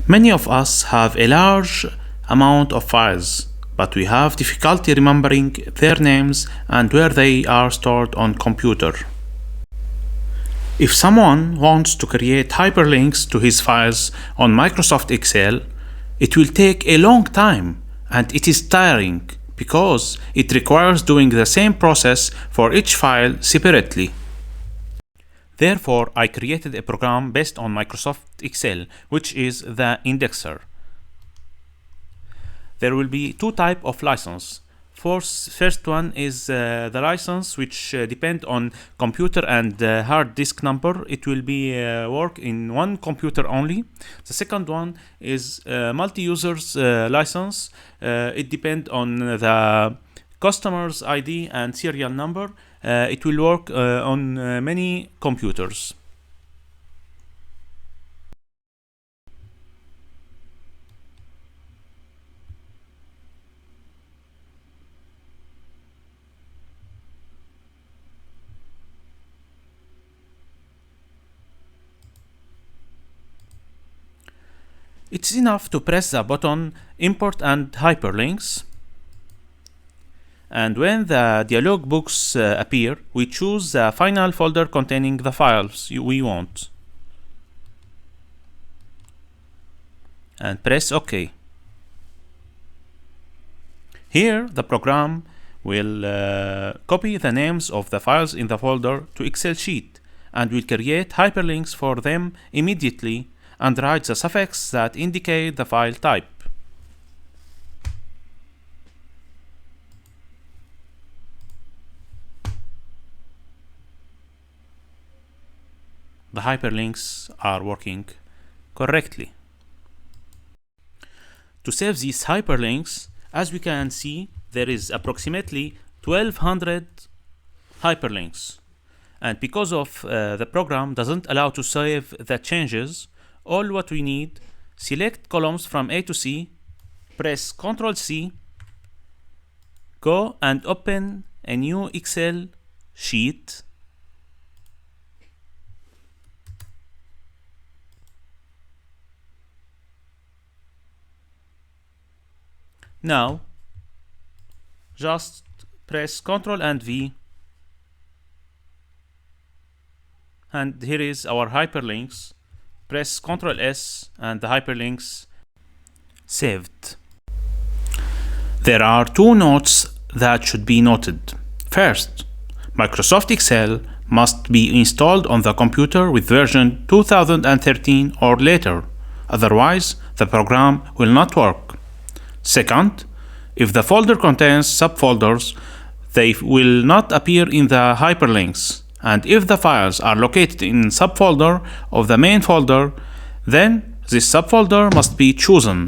Many of us have a large amount of files, but we have difficulty remembering their names and where they are stored on computer. If someone wants to create hyperlinks to his files on Microsoft Excel, it will take a long time and it is tiring because it requires doing the same process for each file separately. Therefore, I created a program based on Microsoft Excel, which is the indexer. There will be two types of license. First one is the license which depend on computer and hard disk number. It will be work in one computer only. The second one is multi-users license. It depend on the customer's ID and serial number. It will work on many computers. It's enough to press the button Import and Hyperlinks. And when the dialog box appear, we choose the final folder containing the files we want. And press OK. Here, the program will copy the names of the files in the folder to Excel sheet and will create hyperlinks for them immediately and write the suffix that indicate the file type. The hyperlinks are working correctly. To save these hyperlinks, as we can see, there is approximately 1200 hyperlinks. And because of the program doesn't allow to save the changes, all what we need, select columns from A to C, press Ctrl C, go and open a new Excel sheet. Now, just press Ctrl and V, and here is our hyperlinks. Press Ctrl S and the hyperlinks saved. There are two notes that should be noted. First, Microsoft Excel must be installed on the computer with version 2013 or later, otherwise the program will not work. Second, if the folder contains subfolders, they will not appear in the hyperlinks. And if the files are located in subfolder of the main folder, then this subfolder must be chosen.